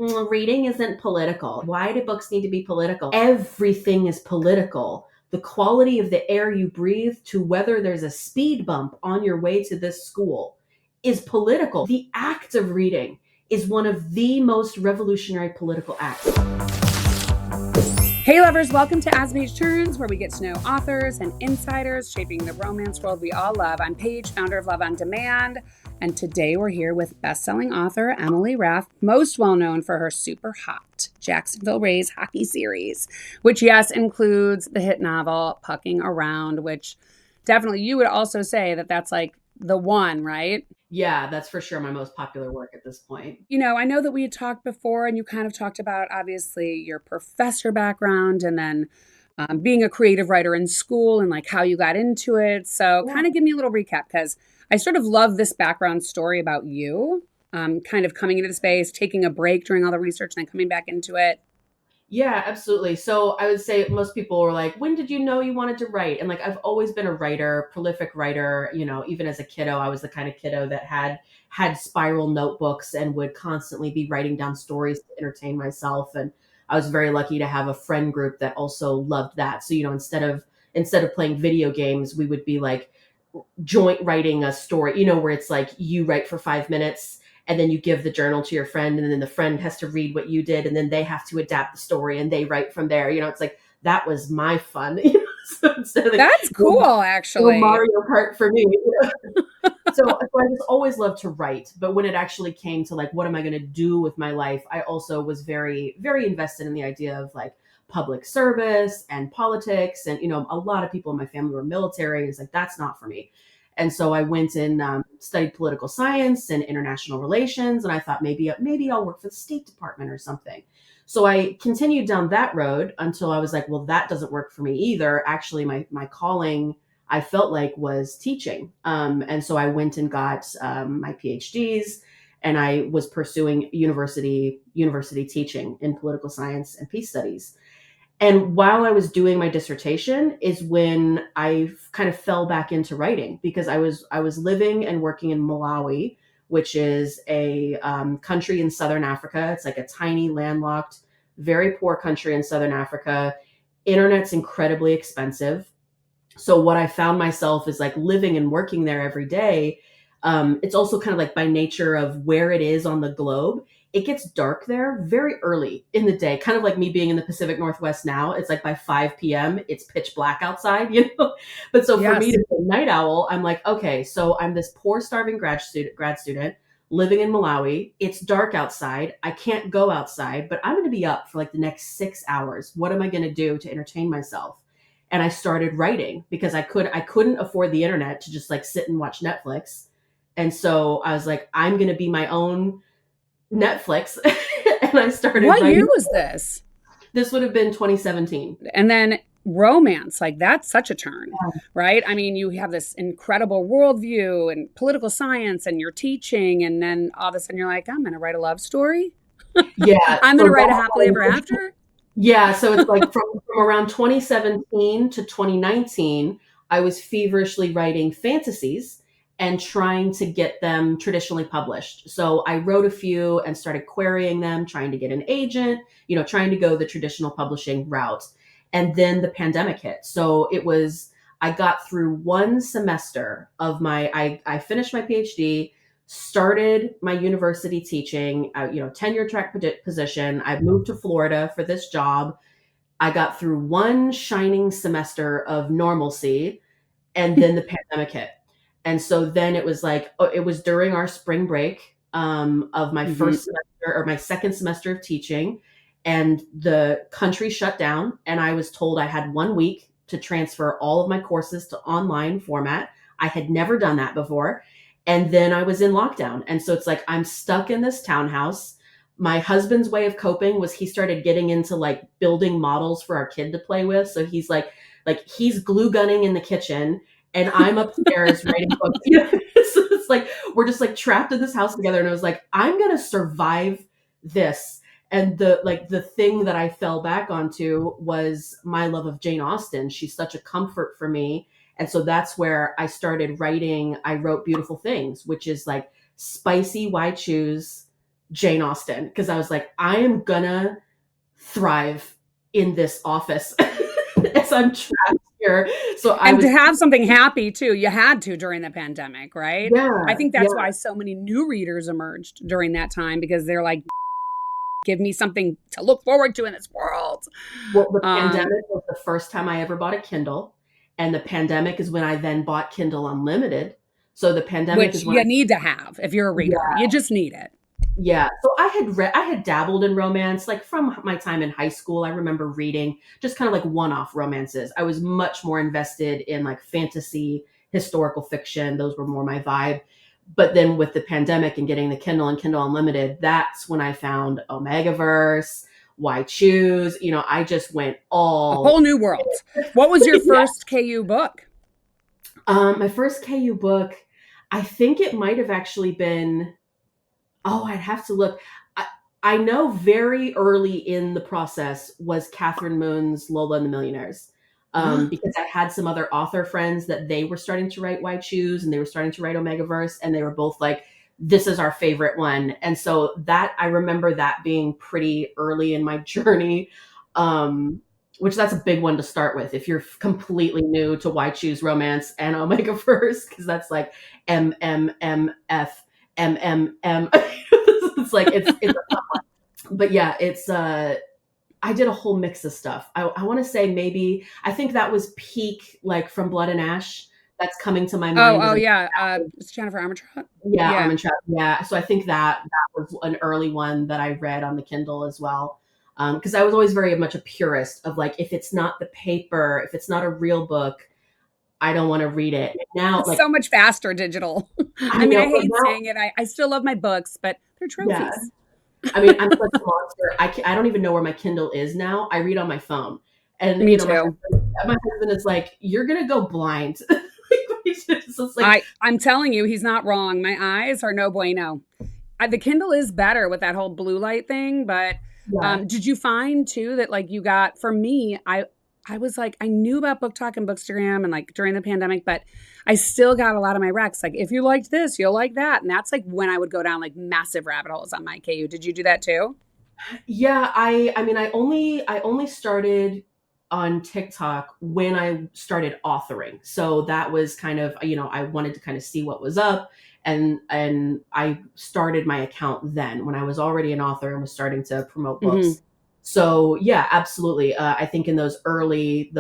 reading isn't political. Why do books need to be political? Everything is political. The quality of the air you breathe to whether there's a speed bump on your way to this school is political. The act of reading is one of the most revolutionary political acts. Hey lovers, welcome to As Page Turns, where we get to know authors and insiders shaping the romance world we all love. I'm Paige, founder of Love on Demand, and today we're here with best-selling author Emily Rath, most well-known for her super hot Jacksonville Rays hockey series, which yes, includes the hit novel Pucking Around, which definitely you would also say that that's like the one, right? Yeah, that's for sure my most popular work at this point. You know, I know that we had talked before and you kind of talked about obviously your professor background and then being a creative writer in school and like how you got into it. So kind of give me a little recap because I sort of love this background story about you, kind of coming into the space, taking a break during all the research and then coming back into it. Yeah, absolutely. So I would say most people were like, when did you know you wanted to write? And like, I've always been a writer, prolific writer, even as a kiddo, I was the kind of kiddo that had spiral notebooks and would constantly be writing down stories to entertain myself. And I was very lucky to have a friend group that also loved that. So, instead of playing video games, we would be like joint writing a story, where it's like you write for 5 minutes and then you give the journal to your friend and then the friend has to read what you did and then they have to adapt the story and they write from there. It's like that was my fun. So instead of like, That's cool, actually. Mario Kart for me. So I just always loved to write, but when it actually came to like what am I going to do with my life, I also was very, very invested in the idea of like public service and politics, and a lot of people in my family were military. It's like that's not for me. And so I went and studied political science and international relations, and I thought maybe I'll work for the State Department or something. So I continued down that road until I was like, well, that doesn't work for me either. Actually, my calling, I felt like, was teaching. And so I went and got my PhDs, and I was pursuing university teaching in political science and peace studies. And while I was doing my dissertation is when I kind of fell back into writing, because I was living and working in Malawi, which is a country in Southern Africa. It's like a tiny, landlocked, very poor country in Southern Africa. Internet's incredibly expensive. So what I found myself is like living and working there every day. It's also kind of like by nature of where it is on the globe, it gets dark there very early in the day, kind of like me being in the Pacific Northwest now. It's like by 5 p.m., it's pitch black outside, But so for me to be a night owl, I'm like, okay, so I'm this poor, starving grad student living in Malawi. It's dark outside. I can't go outside, but I'm going to be up for like the next 6 hours. What am I going to do to entertain myself? And I started writing because I couldn't afford the internet to just like sit and watch Netflix. And so I was like, I'm going to be my own Netflix. And I started. What year was this? This would have been 2017. And then romance, like that's such a turn, right? I mean, you have this incredible worldview and political science and you're teaching. And then all of a sudden you're like, I'm going to write a love story. Yeah. I'm going to write a happily ever after. Yeah. So it's like from around 2017 to 2019, I was feverishly writing fantasies and trying to get them traditionally published. So I wrote a few and started querying them, trying to get an agent, trying to go the traditional publishing route. And then the pandemic hit. So I got through one semester of I finished my PhD, started my university teaching, tenure track position. I moved to Florida for this job. I got through one shining semester of normalcy, and then the pandemic hit. And so then it was like, it was during our spring break of my first semester or my second semester of teaching, and the country shut down. And I was told I had 1 week to transfer all of my courses to online format. I had never done that before. And then I was in lockdown. And so it's like, I'm stuck in this townhouse. My husband's way of coping was he started getting into like building models for our kid to play with. So he's like he's glue gunning in the kitchen and I'm upstairs writing books. So it's like, we're just like trapped in this house together. And I was like, I'm going to survive this. And the thing that I fell back onto was my love of Jane Austen. She's such a comfort for me. And so that's where I started writing. I wrote Beautiful Things, which is like spicy why choose Jane Austen because I was like, I am gonna thrive in this office as I'm trapped here. So I And to was, have something happy too, you had to during the pandemic, right? I yeah, think that's yeah. why so many new readers emerged during that time because they're like, give me something to look forward to in this world. Well, the Um, pandemic was the first time I ever bought a Kindle, and the pandemic is when I then bought Kindle Unlimited. So the pandemic which is when I, you need to have if you're a reader. yeah, You just need it. yeah. So I had dabbled in romance, like from my time in high school. I remember reading just kind of like one-off romances. I was much more invested in like fantasy, historical fiction. Those were more my vibe. But then with the pandemic and getting the Kindle and Kindle Unlimited, that's when I found Omegaverse, Why Choose. I just went A all whole new world. What was your yeah. first KU book? My first KU book, I think it might have actually been. Oh, I'd have to look. I, I know very early in the process was Catherine Moon's Lola and the Millionaires. Because I had some other author friends that they were starting to write Why Choose and they were starting to write Omegaverse, and they were both like, this is our favorite one. And so that I remember that being pretty early in my journey. Which that's a big one to start with if you're completely new to Why Choose Romance and Omegaverse, because that's like MMF. It's like it's but yeah, it's I did a whole mix of stuff. I want to say maybe I think that was peak like From Blood and Ash. That's coming to my Oh, mind as oh a yeah. It's Jennifer Armentrout. yeah, Yeah. Armin Trap. Yeah, so I think that was an early one that I read on the Kindle as well. Because I was always very much a purist of like if it's not the paper, if it's not a real book, I don't want to read it. And now, It's like so much faster digital. I I mean, I know, but hate now, saying it. I still love my books, but they're yeah. trophies. I mean, I'm such a monster. I don't even know where my Kindle is now. I read on my phone, and Me too. my husband is like, "You're gonna go blind." It's like, I'm telling you, he's not wrong. My eyes are no bueno. The Kindle is better with that whole blue light thing, but yeah, did you find too that like you got for me, I was like I knew about Book Talk and Bookstagram and like during the pandemic, but I still got a lot of my recs. Like if you liked this, you'll like that. And that's like when I would go down like massive rabbit holes on my KU. Did you do that too? yeah. I mean, I only started on TikTok when I started authoring, so that was kind of I wanted to kind of see what was up, and I started my account then when I was already an author and was starting to promote Hmm. books. So yeah, absolutely. I think in those early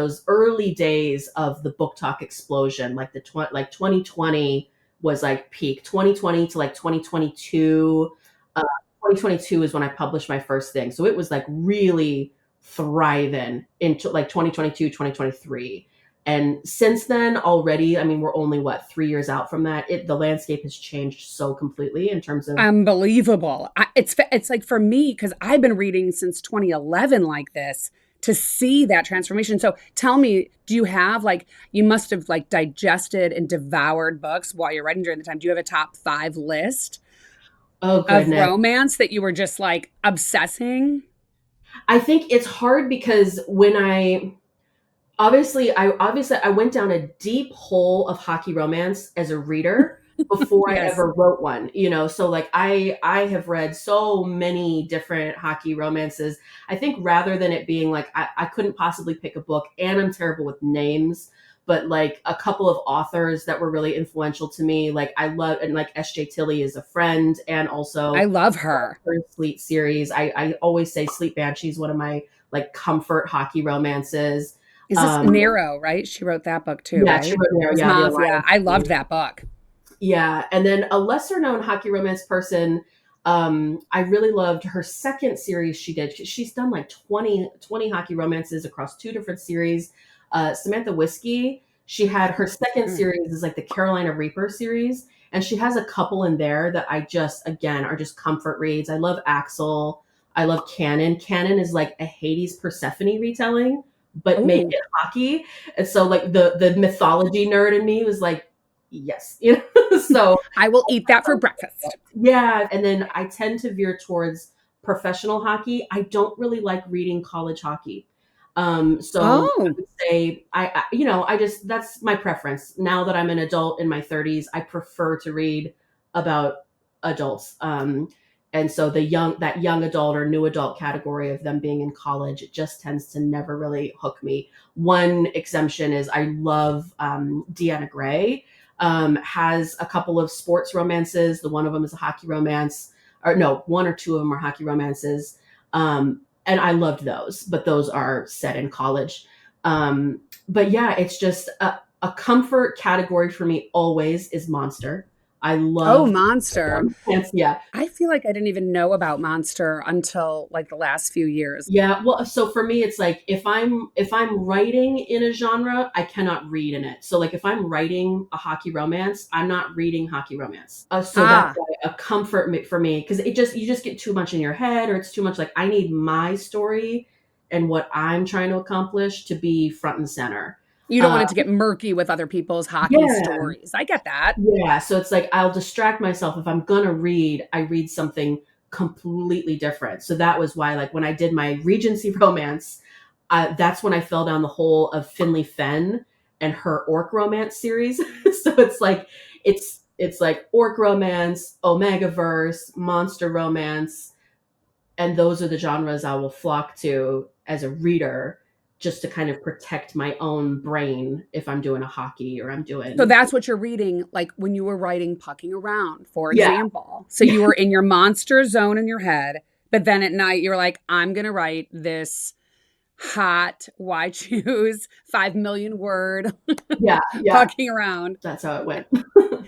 days of the book talk explosion, like like 2020 was like peak 2020 to like 2022. 2022 is when I published my first thing. So it was like really thriving into like 2022, 2023. And since then already, I mean, we're only what, 3 years out from that. The landscape has changed so completely in terms of Unbelievable. It's like for me because I've been reading since 2011 like this to see that transformation. So tell me, do you have like you must have like digested and devoured books while you're writing during the time? Do you have a top 5 list oh of goodness. romance that you were just like obsessing? I think it's hard because when I went down a deep hole of hockey romance as a reader before I Yes. ever wrote one. So like I have read so many different hockey romances. I think rather than it being like I couldn't possibly pick a book, and I'm terrible with names, but like a couple of authors that were really influential to me, like I love, and like S.J. Tilley is a friend, and I also love her. her Sleet series. I always say Sleep Banshee is one of my like comfort hockey romances. Is this um Nero, right? She wrote that book too, yeah, right? Chibodero, His yeah, the Mafia. Alliance I loved series. that book. Yeah, and then a lesser known hockey romance person, I really loved her second series she did. She's done like 20 hockey romances across two different series. Samantha Whiskey, she had her second Mm. series is like the Carolina Reaper series, and she has a couple in there that I just, again, are just comfort reads. I love Axel. I love Canon. Canon is like a Hades Persephone retelling, but make Oh, it hockey. And so like the mythology nerd in me was like, yes, so I will eat that for breakfast. yeah, and then I tend to veer towards professional hockey. I don't really like reading college hockey. So I Oh, would say I just, that's my preference. Now that I'm an adult in my 30s, I prefer to read about adults. And so that young adult or new adult category of them being in college, it just tends to never really hook me. One exemption is I love Deanna Gray. Has a couple of sports romances. The one of them is a hockey romance, or no, one or two of them are hockey romances. And I loved those, but those are set in college. But yeah, it's just a comfort category for me always is monster. I Oh, love Monster. romance. Yeah. I feel like I didn't even know about Monster until like the last few years. Yeah, well, so for me, it's like if I'm writing in a genre, I cannot read in it. So like if I'm writing a hockey romance, I'm not reading hockey romance. So that's Ah, why a comfort for me because it just you just get too much in your head, or it's too much like I need my story and what I'm trying to accomplish to be front and center. you don't Uh, want it to get murky with other people's hockey yeah, stories. I get that. yeah, so it's like I'll distract myself if I'm gonna read, I read something completely different. So that was why, like, when I did my Regency romance, that's when I fell down the hole of Finley Fenn and her orc romance series. So it's like orc romance, Omega verse, monster romance, and those are the genres I will flock to as a reader just to kind of protect my own brain if I'm doing a hockey or I'm So doing that's what you're reading, like when you were writing Pucking Around, for yeah. example. So you were in your monster zone in your head, but then at night you're like, I'm going to write this hot, why choose 5 million word Yeah, yeah, Pucking Around. that's how it went.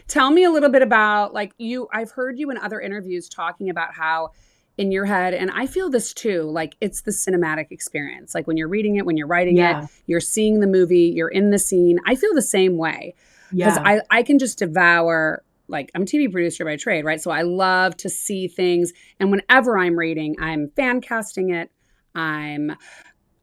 Tell me a little bit about like I've heard you in other interviews talking about how in your head, and I feel this too, like it's the cinematic experience. Like when you're reading it, when you're writing it, Yeah, you're seeing the movie, you're in the scene. I feel the same way because yeah, I can just devour, like I'm a TV producer by trade, right? So I love to see things. And whenever I'm reading, I'm fan casting it. I'm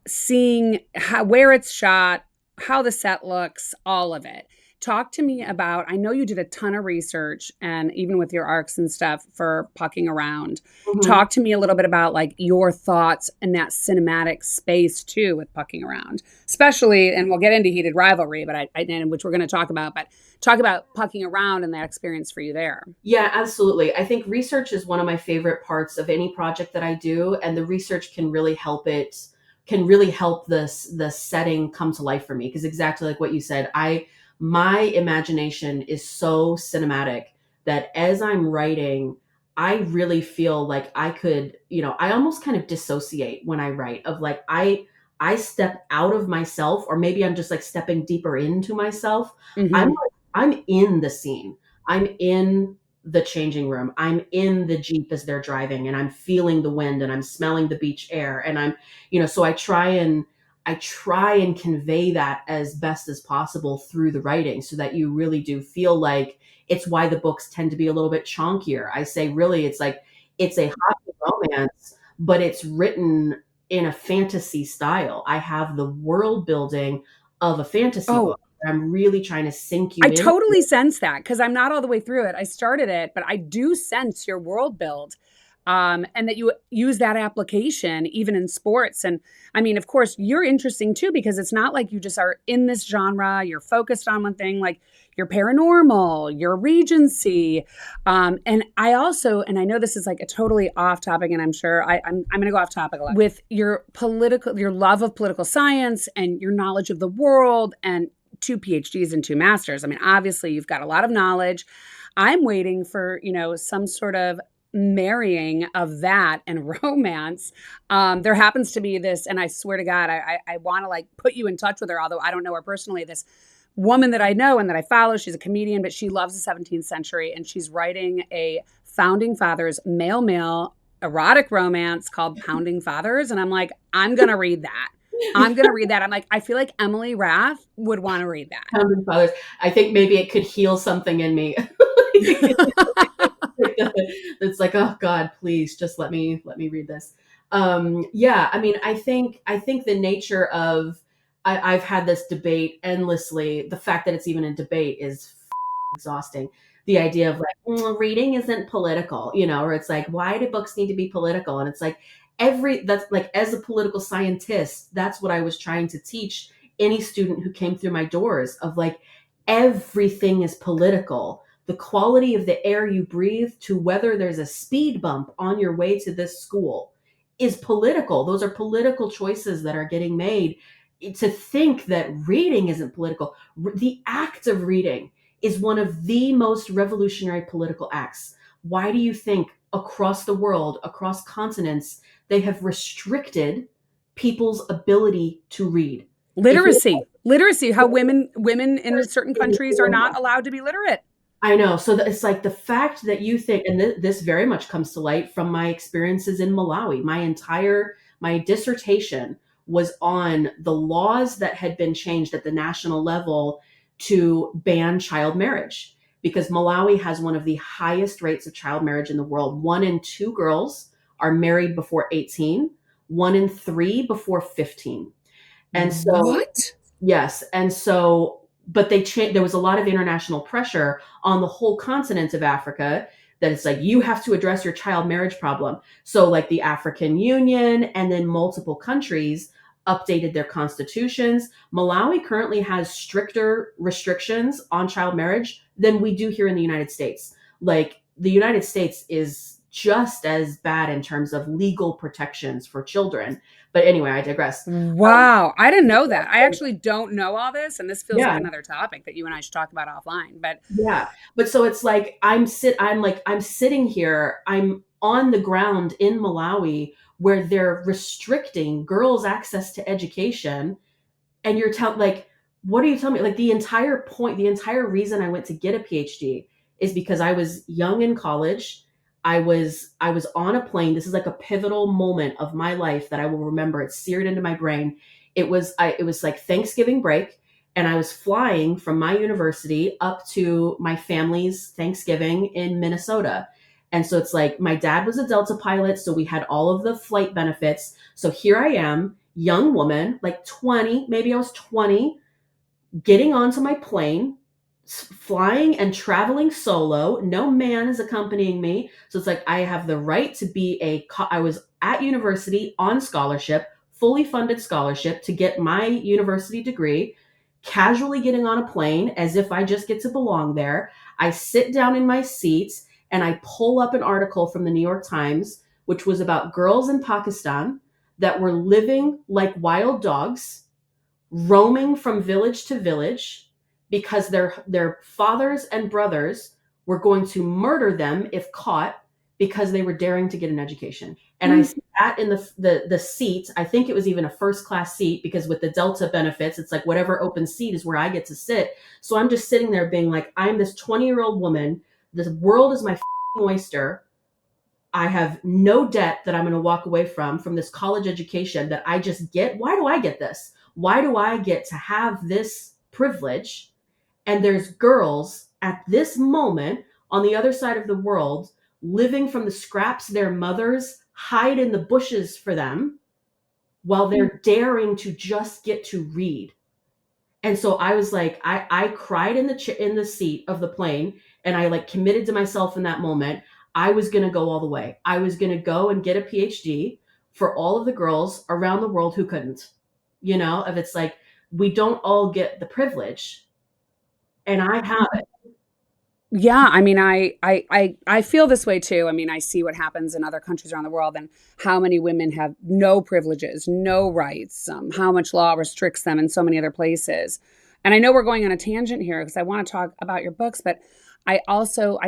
seeing where it's shot, how the set looks, all of it. Talk to me about, I know you did a ton of research and even with your arcs and stuff for Pucking Around. mhm. Talk to me a little bit about like your thoughts in that cinematic space too with Pucking Around, especially, and we'll get into Heated Rivalry, but and which we're going to talk about, but talk about Pucking Around and that experience for you there. Yeah, absolutely. I think research is one of my favorite parts of any project that I do, and the research can really help the setting come to life for me because exactly like what you said, I my imagination is so cinematic that as I'm writing, I really feel like I could, I almost kind of dissociate when I write of like I step out of myself or maybe I'm just like stepping deeper into myself. Hmm. I'm in the scene. I'm in the changing room. I'm in the Jeep as they're driving and I'm feeling the wind and I'm smelling the beach air and so I try and convey that as best as possible through the writing so that you really do feel like it's why the books tend to be a little bit chonkier. I say really it's like it's a hockey romance, but it's written in a fantasy style. I have the world building of a fantasy Oh, book. I'm really trying to sink I you in. totally sense that because I'm not all the way through it. I started it, but I do sense your world build, and that you use that application even in sports. And I mean, of course, you're interesting too because it's not like you just are in this genre. You're focused on one thing, like your paranormal, your Regency, and I also, and I know this is like a totally off topic, and I'm sure I'm going to go off topic a lot with your love of political science and your knowledge of the world and two PhDs and two masters. I mean, obviously, you've got a lot of knowledge. I'm waiting for, some sort of marrying of that and romance. There happens to be this, and I swear to God, I want to like put you in touch with her, although I don't know her personally. This woman that I know and that I follow, she's a comedian, but she loves the 17th century, and she's writing a founding fathers male erotic romance called Pounding Fathers. And I'm like, I'm going to read that. I'm going to read that. I'm like, I feel like Emily Rath would want to read Founding fathers. I think maybe it could heal something in me. that. It's like, oh God, please just let me read this. Yeah, I mean, I think the nature of I've had this debate endlessly. The fact that it's even a debate is exhausting. The idea of like reading isn't political, or it's like, why do books need to be political? And it's like that's like as a political scientist, that's what I was trying to teach any student who came through my doors of like everything is political. the quality of the air you breathe to whether there's a speed bump on your way to this school is political. Those are political choices that are getting made. To think that reading isn't political, the act of reading is one of the most revolutionary political acts. Why do you think across the world, across continents, they have restricted people's ability to read? If it, Literacy, how women in certain countries are not allowed to be literate. I know. So it's like the fact that you think, and this very much comes to light from my experiences in Malawi. My dissertation was on the laws that had been changed at the national level to ban child marriage, because Malawi has one of the highest rates of child marriage in the world. 1 in 2 girls are married before 18, 1 in 3 before 15. And so, What? yes. And so, but there was a lot of international pressure on the whole continent of Africa that it's like, you have to address your child marriage problem. So, like the African Union and then multiple countries updated their constitutions. Malawi currently has stricter restrictions on child marriage than we do here in the United States. Like, the United States is just as bad in terms of legal protections for children. But anyway, I digress. Wow. I didn't know that. I actually don't know all this. And this feels like Yeah, another topic that you and I should talk about offline. But yeah. But so it's like I'm sitting here, I'm on the ground in Malawi where they're restricting girls' access to education, and you're telling, like, what are you telling me? Like, the entire reason I went to get a PhD is because I was young in college. I was on a plane. This is like a pivotal moment of my life that I will remember. It's seared into my brain. It was like Thanksgiving break, and I was flying from my university up to my family's Thanksgiving in Minnesota. And so it's like my dad was a Delta pilot, so we had all of the flight benefits. So here I am, young woman, like 20, maybe I was 20, getting onto my plane, flying and traveling solo. No man is accompanying me. So it's like I have the right to I was at university on scholarship, fully funded scholarship to get my university degree, casually getting on a plane as if I just get to belong there. I sit down in my seat and I pull up an article from the New York Times, which was about girls in Pakistan that were living like wild dogs, roaming from village to village because their fathers and brothers were going to murder them if caught because they were daring to get an education. And I mm, sat in the seat. I think it was even a first class seat, because with the Delta benefits, it's like whatever open seat is where I get to sit. So I'm just sitting there being like, I'm this 20-year-old woman. The world is my oyster. I have no debt that I'm going to walk away from this college education that I just get. Why do I get this? Why do I get to have this privilege? And there's girls at this moment on the other side of the world living from the scraps their mothers hide in the bushes for them while mm. they're daring to just get to read. And so I was like, I cried in the seat of the plane, and I like committed to myself in that moment. I was going to go all the way. I was going to go and get a PhD for all of the girls around the world who couldn't. If it's like, we don't all get the privilege, and I have it. Yeah, I mean, I feel this way too. I mean, I see what happens in other countries around the world and how many women have no privileges, no rights, how much law restricts them in so many other places. And I know we're going on a tangent here because I want to talk about your books, but I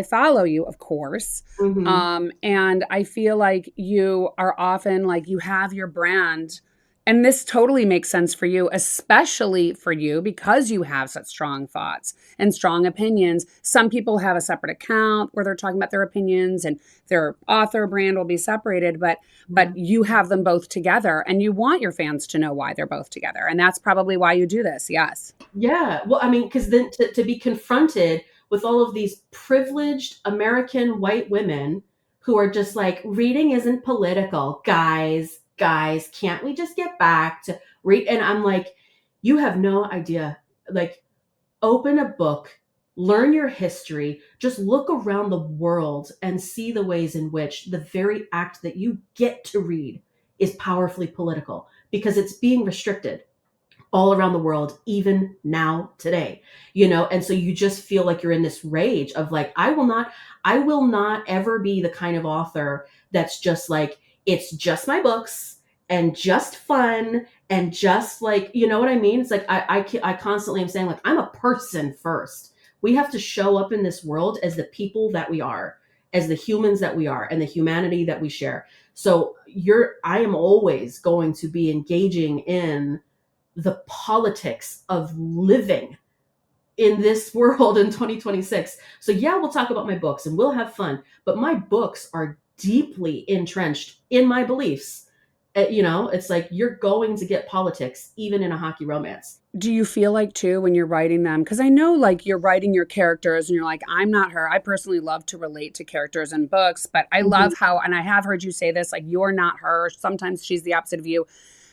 follow you, of course. Mhm. And I feel like you are often like you have your brand. And this totally makes sense for you, especially for you because you have such strong thoughts and strong opinions. Some people have a separate account where they're talking about their opinions and their author brand will be separated, but Mhm. you have them both together and you want your fans to know why they're both together. And that's probably why you do this. Yes. Yeah. Well, I mean, because then to be confronted with all of these privileged American white women who are just like, reading isn't political. Guys, can't we just get back to read? And I'm like, you have no idea. Like, open a book, learn your history, just look around the world and see the ways in which the very act that you get to read is powerfully political because it's being restricted. all around the world, even now today, you know? And so you just feel like you're in this rage of like, I will not ever be the kind of author that's just like, it's just my books and just fun and just like, you know what I mean? It's like, I constantly am saying like, I'm a person first. We have to show up in this world as the people that we are, as the humans that we are, and the humanity that we share. So I am always going to be engaging in the politics of living in this world in 2026. So yeah, we'll talk about my books and we'll have fun, but my books are deeply entrenched in my beliefs. You know, it's like you're going to get politics even in a hockey romance. Do you feel like too when you're writing them? Because I know like you're writing your characters and you're like, I'm not her. I personally love to relate to characters in books, but I Mhm. love how, and I have heard you say this, like, you're not her. Sometimes she's the opposite of you,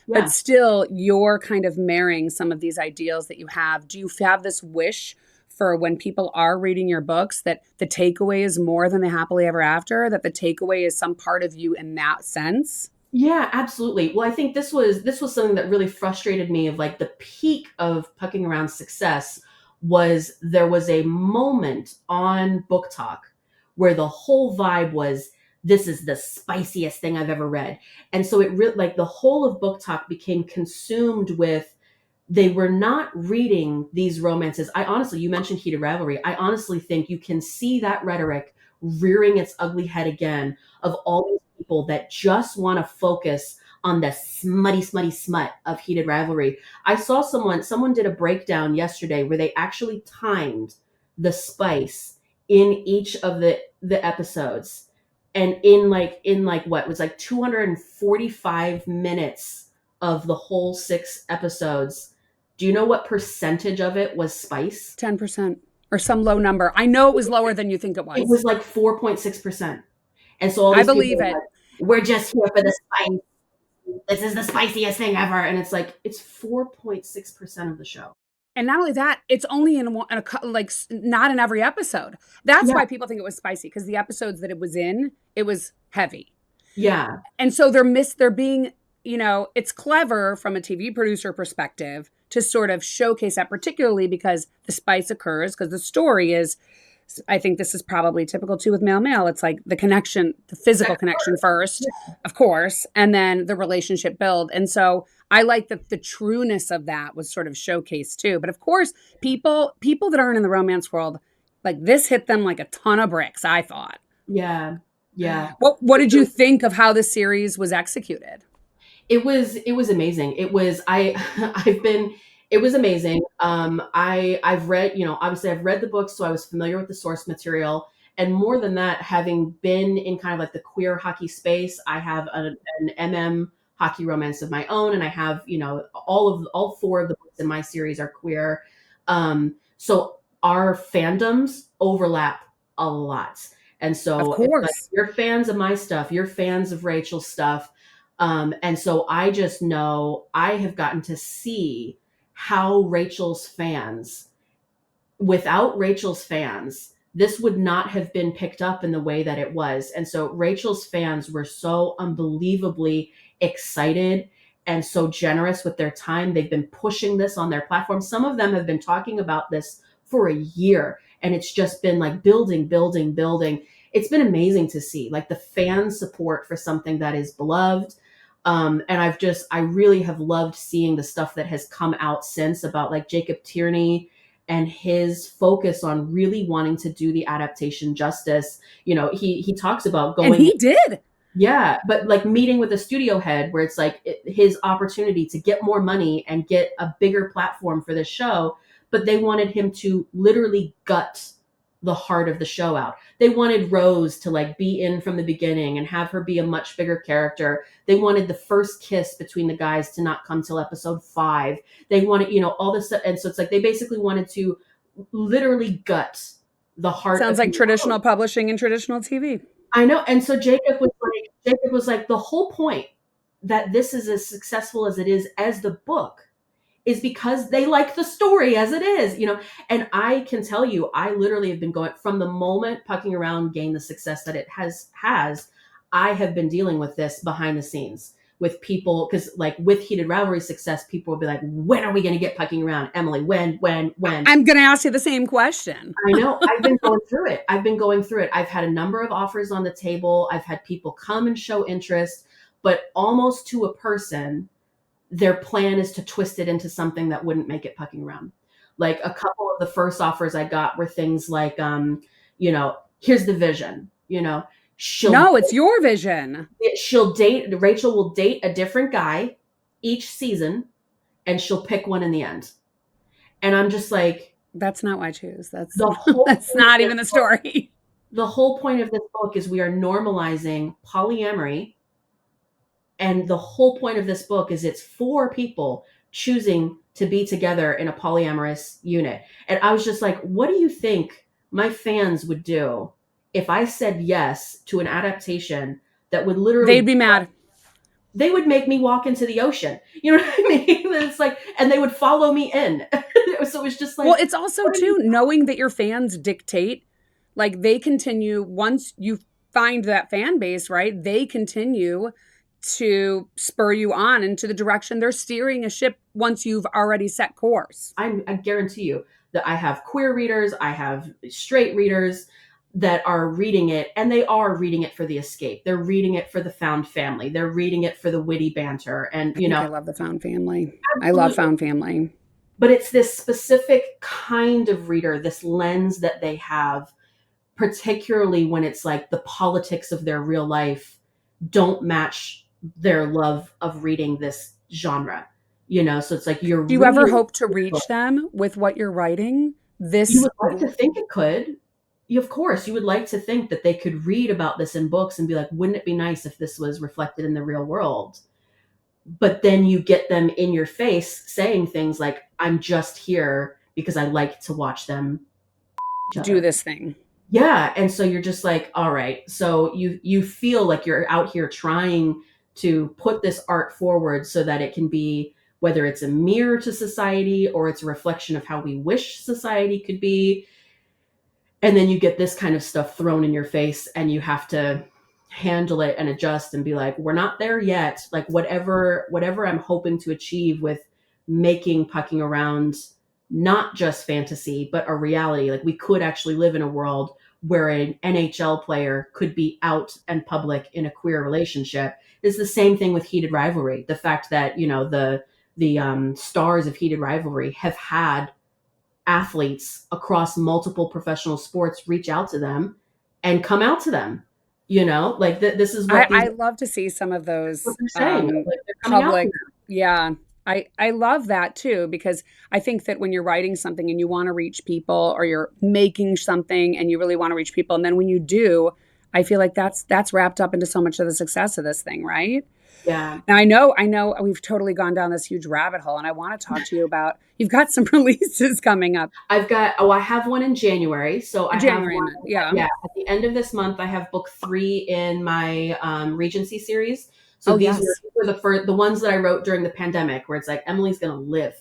but Yeah. still you're kind of marrying some of these ideals that you have. Do you have this wish for when people are reading your books that the takeaway is more than the happily ever after, that the takeaway is some part of you in that sense? Yeah, absolutely. Well, I think this was something that really frustrated me of like the peak of Pucking Around success was there was a moment on Book Talk where the whole vibe was this is the spiciest thing I've ever read. And so it really like the whole of Book Talk became consumed with they were not reading these romances. I honestly, you mentioned Heated Revelry. I honestly think you can see that rhetoric rearing its ugly head again of all these people that just want to focus on the smutty, smutty smut of Heated Rivalry. I saw someone did a breakdown yesterday where they actually timed the spice in each of the episodes. And in like what was like 245 minutes of the whole 6 episodes, do you know what percentage of it was spice? 10% or some low number. I know it was lower than you think it It was. was like 4.6%. And so all I these people believe are it. like, we're just here for the spice. This is the spiciest thing ever. And it's like, it's 4.6% of the show. And not only that, it's only like not in every episode. That's Yeah. why people think it was spicy, because the episodes that it was in, it was heavy. Yeah. And so they're being, it's clever from a TV producer perspective to sort of showcase that, particularly because the spice occurs, because the story is, I think this is probably typical too with male. It's like the connection, the physical Sex connection work. first, Yeah. of course, and then the relationship build. And so I like that the trueness of that was sort of showcased too. But of course, people that aren't in the romance world, like this hit them like a ton of bricks, I thought. Yeah. Yeah. What did you think of how the series was executed? It was amazing. It was I I've been it was amazing. I've read, obviously I've read the books, so I was familiar with the source material. And more than that, having been in kind of like the queer hockey space, I have an MM hockey romance of my own, and I have, all 4 of the books in my series are queer. So our fandoms overlap a lot. And Of so it's like course. you're fans of my stuff, you're fans of Rachel's stuff. And so I just know I have gotten to see how without Rachel's fans, this would not have been picked up in the way that it was. And so Rachel's fans were so unbelievably excited and so generous with their time. They've been pushing this on their platform. Some of them have been talking about this for a year, and it's just been like building, building, building. It's been amazing to see like the fan support for something that is beloved. And I really have loved seeing the stuff that has come out since about like Jacob Tierney and his focus on really wanting to do the adaptation justice. He talks about And going, he did. yeah, but like meeting with a studio head where it's like his opportunity to get more money and get a bigger platform for the show, but they wanted him to literally gut the heart of the show out. They wanted Rose to like be in from the beginning and have her be a much bigger character. They wanted the first kiss between the guys to not come till episode 5. They wanted, all this stuff. And so it's like they basically wanted to literally gut the heart Sounds of like Rose. traditional publishing and traditional TV. I know. And so Jacob was like, the whole point that this is as successful as it is as the book is because they like the story as it is. And I can tell you, I literally have been going from the moment Pucking Around gained the success that it has, I have been dealing with this behind the scenes with people, because like with Heated Rivalry success, people will be like, when are we going to get Pucking Around, Emily? When? I'm going to ask you the same question. I know. I've been going through it. I've had a number of offers on the table. I've had people come and show interest, but almost to a person, their plan is to twist it into something that wouldn't make it Pucking Around. Like a couple of the first offers I got were things like, here's the vision, No, it's your vision. Rachel will date a different guy each season and she'll pick one in the end. And I'm just like, that's not why I choose. That's that's not even the story. The whole point of this book is we are normalizing polyamory. And the whole point of this book is it's for people choosing to be together in a polyamorous unit. And I was just like, what do you think my fans would do if I said yes to an adaptation that would literally... They'd be mad. They would make me walk into the ocean. You know what I mean? It's like, and they would follow me in. So it was just like... Well, it's also too, knowing that your fans dictate, like they continue, once you find that fan base, right? They continue to spur you on into the direction they're steering a ship once you've already set course. I guarantee you that I have queer readers, I have straight readers that are reading it, and they are reading it for the escape. They're reading it for the found family. They're reading it for the witty banter. And, I love the found family. Absolutely. I love found family. But it's this specific kind of reader, this lens that they have, particularly when it's like the politics of their real life don't match their love of reading this genre, so it's like do you ever hope to reach them with what you're writing? You would like to think it could. Of course, you would like to think that they could read about this in books and be like, wouldn't it be nice if this was reflected in the real world? But then you get them in your face saying things like, I'm just here because I like to watch them do this thing. Yeah. And so you're just like, all right. So you feel like you're out here trying to put this art forward so that it can be, whether it's a mirror to society or it's a reflection of how we wish society could be. And then you get this kind of stuff thrown in your face and you have to handle it and adjust and be like, we're not there yet. Like whatever I'm hoping to achieve with making Pucking Around not just fantasy, but a reality. Like we could actually live in a world where an NHL player could be out and public in a queer relationship. Is the same thing with Heated Rivalry. The fact that, the stars of Heated Rivalry have had athletes across multiple professional sports reach out to them and come out to them, like this is what I love to see some of those like public. Yeah. I love that too, because I think that when you're writing something and you want to reach people, or you're making something and you really want to reach people, and then when you do, I feel like that's wrapped up into so much of the success of this thing, right? Yeah. Now I know we've totally gone down this huge rabbit hole, and I want to talk to you about, you've got some releases coming up. I have one in January. So I have one, yeah. At the end of this month, I have book 3 in my Regency series. So these are the ones that I wrote during the pandemic, where it's like, Emily's going to live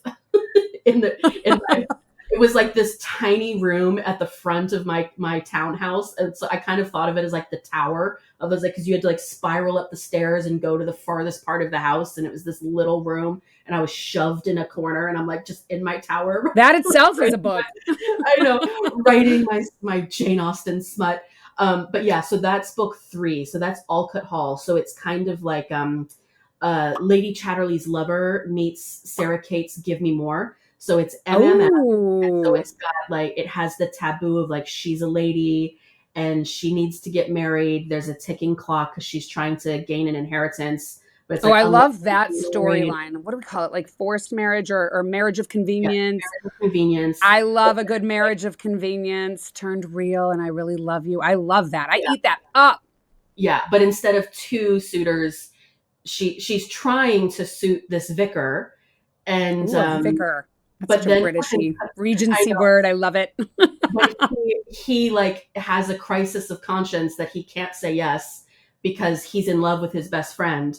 it was like this tiny room at the front of my townhouse. And so I kind of thought of it as like the tower of it, because you had to like spiral up the stairs and go to the farthest part of the house. And it was this little room and I was shoved in a corner and I'm like just in my tower. That itself is a book. I know, writing my Jane Austen smut. But yeah, so that's book 3. So that's Allcut Hall. So it's kind of like Lady Chatterley's Lover meets Sarah Kate's Give Me More. So it's MMM. And so it's got like, it has the taboo of like, she's a lady and she needs to get married. There's a ticking clock because she's trying to gain an inheritance. But it's I love that storyline. What do we call it? Like forced marriage or marriage of convenience? Yeah, marriage of convenience. I love a good marriage of convenience turned real, and I really love you. I love that. I eat that up. Yeah, but instead of 2 suitors, she's trying to suit this vicar. And vicar. That's but such then a British Regency word. I love it. But he like has a crisis of conscience that he can't say yes because he's in love with his best friend.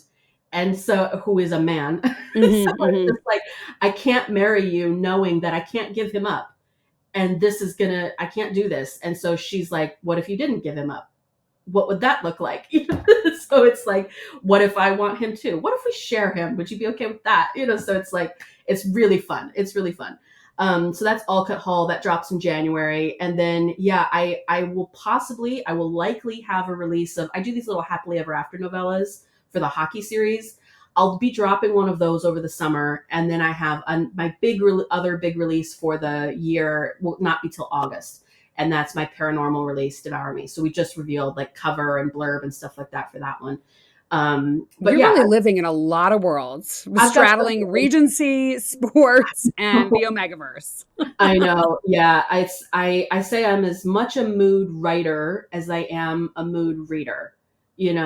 And so, who is a man. It's just like, I can't marry you knowing that I can't give him up. And I can't do this. And so she's like, what if you didn't give him up? What would that look like? So it's like, what if I want him too? What if we share him? Would you be okay with that? So it's like, it's really fun. It's really fun. So that's All Cut Hall that drops in January. And then, yeah, I will likely have a release of, I do these little happily ever after novellas for the hockey series. I'll be dropping one of those over the summer. And then I have my other big release for the year will not be till August. And that's my paranormal release, Devour Me. So we just revealed like cover and blurb and stuff like that for that one. But You're yeah, really living in a lot of worlds, I've got straddling Regency, sports, and the Omegaverse. I know. Yeah. I say I'm as much a mood writer as I am a mood reader,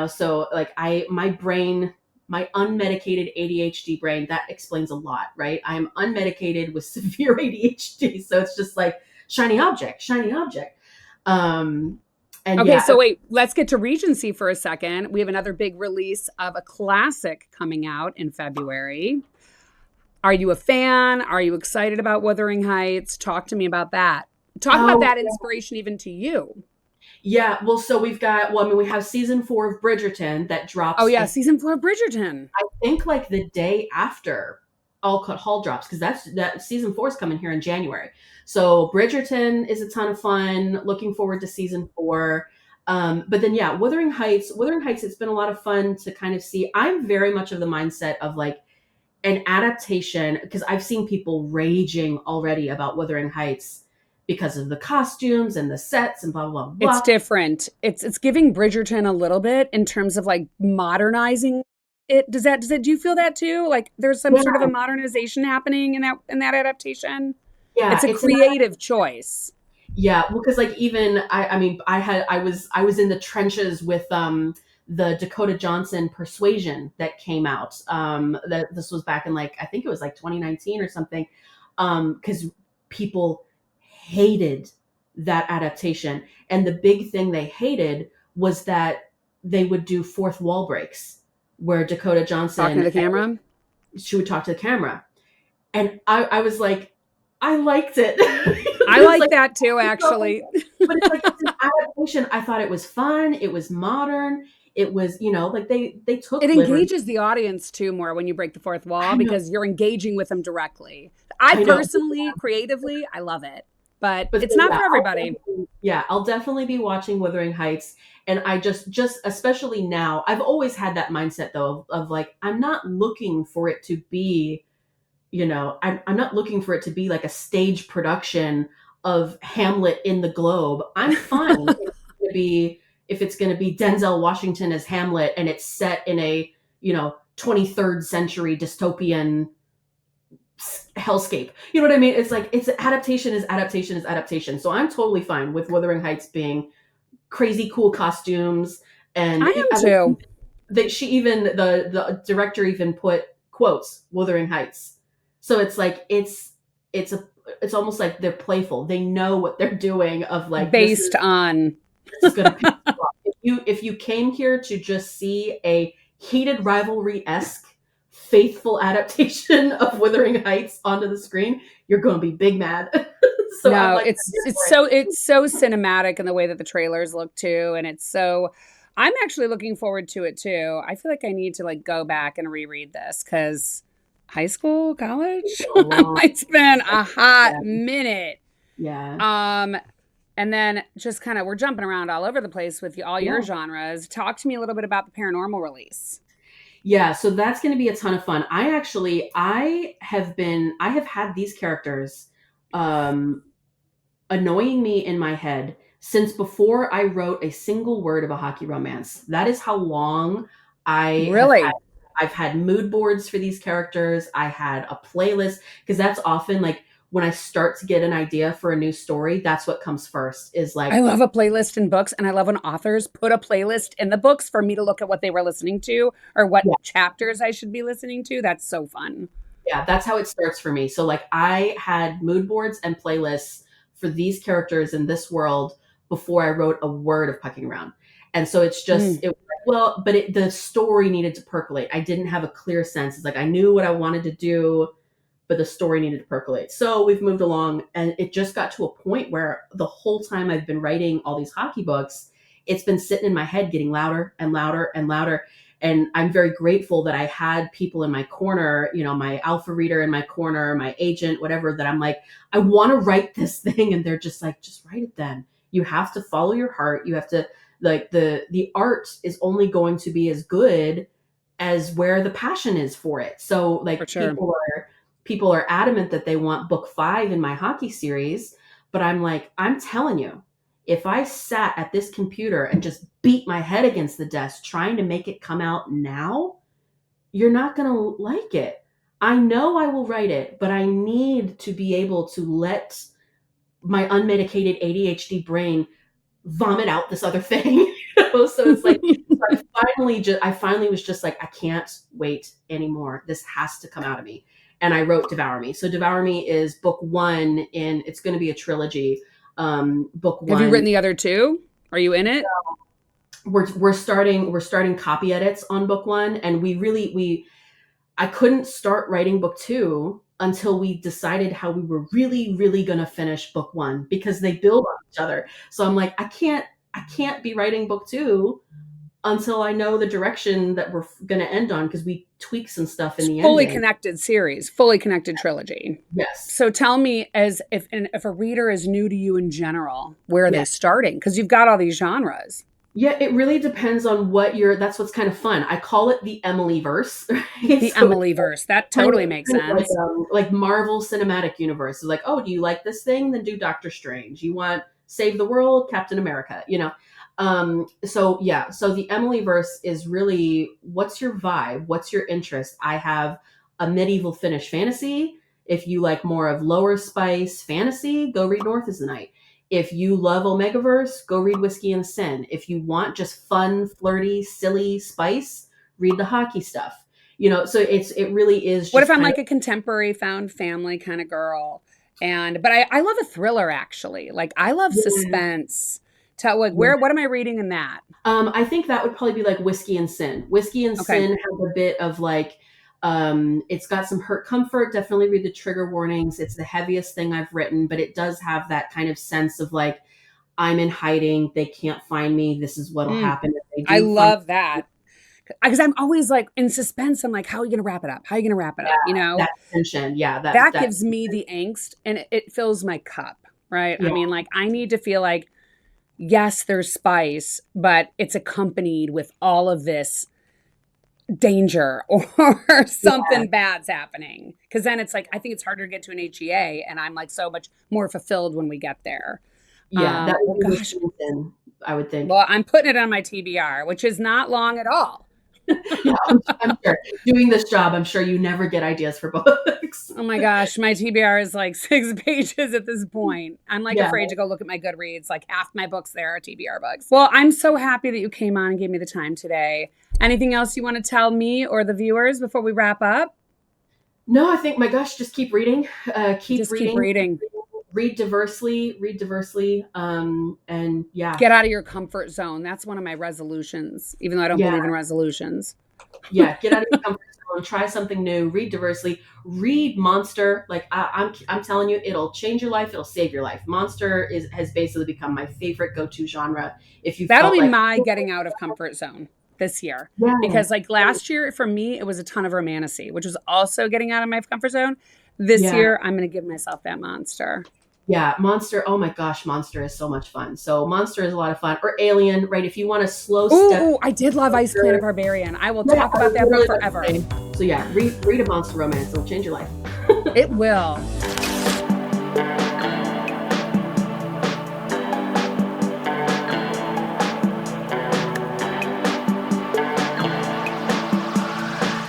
so like my brain, my unmedicated ADHD brain, that explains a lot, right? I'm unmedicated with severe ADHD. So it's just like shiny object, shiny object. And Okay, yeah, so wait, let's get to Regency for a second. We have another big release of a classic coming out in February. Are you a fan? Are you excited about Wuthering Heights? Talk to me about that. Talk about oh, that inspiration even to you. yeah. Well, so we have season 4 of Bridgerton that Oh drops, yeah, season 4 of Bridgerton. I think like the day after All Cut Hall drops, because that season 4 is coming here in January. So Bridgerton is a ton of fun. Looking forward to season 4. But then yeah, Wuthering Heights. It's been a lot of fun to kind of see. I'm very much of the mindset of like an adaptation, because I've seen people raging already about Wuthering Heights because of the costumes and the sets and blah blah blah It's blah. different. It's giving Bridgerton a little bit in terms of like modernizing it. Do you feel that too? Like there's some Yeah, sort of a modernization happening in that adaptation? yeah, It's a it's an creative choice. Yeah, well, because like even I mean, I was in the trenches with the Dakota Johnson Persuasion that came out. That this was back in like I think it was like 2019 or something. Because people hated that adaptation, and the big thing they hated was that they would do fourth wall breaks, where Dakota Talking Johnson, to the camera. she would talk to the camera, and I was like, I liked it. I It was like like, that too, actually. but it's like it's an adaptation. I thought it was fun. It was modern. It was, like they It took liberty. engages the audience too more when you break the fourth wall I know, because you're engaging with them directly. I I know. personally, creatively, I love it, but But it's so not yeah, for everybody. I'll definitely be watching Wuthering Heights, and I just especially now, I've always had that mindset though of like I'm not looking for it to be, I'm not looking for it to be like a stage production of Hamlet in the Globe. I'm fine if it's going to be Denzel Washington as Hamlet and it's set in a 23rd century dystopian hellscape. You know what I mean? It's like it's adaptation is adaptation is adaptation. So I'm totally fine with Wuthering Heights being crazy cool costumes and I am too. that she even the director even put quotes Wuthering Heights. So it's like it's almost like they're playful. They know what they're doing of like Based on. this is going to piss you off. If you came here to just see a heated rivalry esque faithful adaptation of Wuthering Heights onto the screen, you're going to be big mad. So I'm No, like, it's so cinematic in the way that the trailers look too, and I'm actually looking forward to it too. I feel like I need to like go back and reread this because high school, college, a long, it's been a hot yeah, minute. yeah, Um, and then just kind of we're jumping around all over the place with all your yeah. genres. Talk to me a little bit about the paranormal release. Yeah, so that's going to be a ton of fun. I have had these characters um annoying me in my head since before I wrote a single word of a hockey romance. That is how long I have had. Really? I've had mood boards for these characters. I had a playlist because that's often like when I start to get an idea for a new story, that's what comes first is I like, love a playlist in books, and I love when authors put a playlist in the books for me to look at what they were listening to or what yeah, chapters I should be listening to. That's so fun. yeah, that's how it starts for me. So like I had mood boards and playlists for these characters in this world before I wrote a word of Pucking Around. And so Mm. it was like, well, but the story needed to percolate. I didn't have a clear sense. It's like I knew what I wanted to do, but the story needed to percolate. So we've moved along and it just got to a point where the whole time I've been writing all these hockey books, it's been sitting in my head getting louder and louder and louder. And I'm very grateful that I had people in my corner, my alpha reader in my corner, my agent, whatever, that I'm like, I want to write this thing. And they're just like, just write it then. You have to follow your heart. You have to, like, the art is only going to be as good as where the passion is for it. So like, For sure. people are adamant that they want book 5 in my hockey series, but I'm like, I'm telling you, if I sat at this computer and just beat my head against the desk trying to make it come out now, you're not going to like it. I know I will write it, but I need to be able to let my unmedicated ADHD brain vomit out this other thing. So it's like, so I finally was just like, I can't wait anymore. This has to come out of me. And I wrote Devour Me. So Devour Me is book 1 in, it's going to be a trilogy. Book 1. Have you written the other 2? Are you in it? We're starting copy edits on book 1, and I couldn't start writing book 2 until we decided how we were really, really going to finish book 1, because they build on each other. So I'm like, I can't be writing book 2 until I know the direction that we're going to end on, because we tweak some stuff in the fully ending. Connected series, fully connected trilogy. Yes. So tell me, as if a reader is new to you in general, where are they starting? Because you've got all these genres. Yeah, it really depends on that's what's kind of fun. I call it the Emily verse. The Emily verse. That totally makes sense. Like Marvel Cinematic Universe. Like, oh, do you like this thing? Then do Doctor Strange. You want Save the World? Captain America, So the Emily verse is really, what's your vibe? What's your interest? I have a medieval Finnish fantasy. If you like more of lower spice fantasy, go read North is the Night. If you love Omegaverse, go read Whiskey and Sin. If you want just fun, flirty, silly spice, read the hockey stuff. So it really is just, what if I'm like a contemporary found family kind of girl? But I love a thriller, actually. Like, I love suspense. What am I reading in that? I think that would probably be like Whiskey and Sin. Whiskey and Sin has a bit of like, it's got some hurt comfort. Definitely read the trigger warnings. It's the heaviest thing I've written, but it does have that kind of sense of like, I'm in hiding. They can't find me. This is what'll happen if they do. I love that. Because I'm always like in suspense. I'm like, how are you going to wrap it up? How are you going to wrap it up? That tension. Yeah. That gives me the angst, and it fills my cup. Right. Yeah. I mean, like, I need to feel like, yes, there's spice, but it's accompanied with all of this danger or something bad's happening. Because then it's like, I think it's harder to get to an HEA, and I'm like so much more fulfilled when we get there. Yeah, that would be Win, I would think. Well, I'm putting it on my TBR, which is not long at all. Yeah, I'm sure. Doing this job, I'm sure you never get ideas for books. Oh my gosh, my TBR is like 6 pages at this point. I'm like afraid to go look at my Goodreads. Like, half my books there are TBR books. Well, I'm so happy that you came on and gave me the time today. Anything else you want to tell me or the viewers before we wrap up? No, I think, my gosh, just keep reading. Keep reading. Read diversely, and get out of your comfort zone. That's one of my resolutions, even though I don't believe in resolutions. Get out of your comfort zone, try something new, read diversely, read Monster. Like, I'm telling you, it'll change your life, it'll save your life. Monster has basically become my favorite go-to genre. That'll be my getting out of comfort zone this year. Yeah. Because like last year for me, it was a ton of romantasy, which was also getting out of my comfort zone. This year, I'm going to give myself that Monster. Yeah, Monster. Oh my gosh, Monster is so much fun. So Monster is a lot of fun. Or Alien, right? If you want a slow step. Oh, I did love Ice Planet Barbarian. I will talk about that book forever. So read a monster romance. It'll change your life. It will.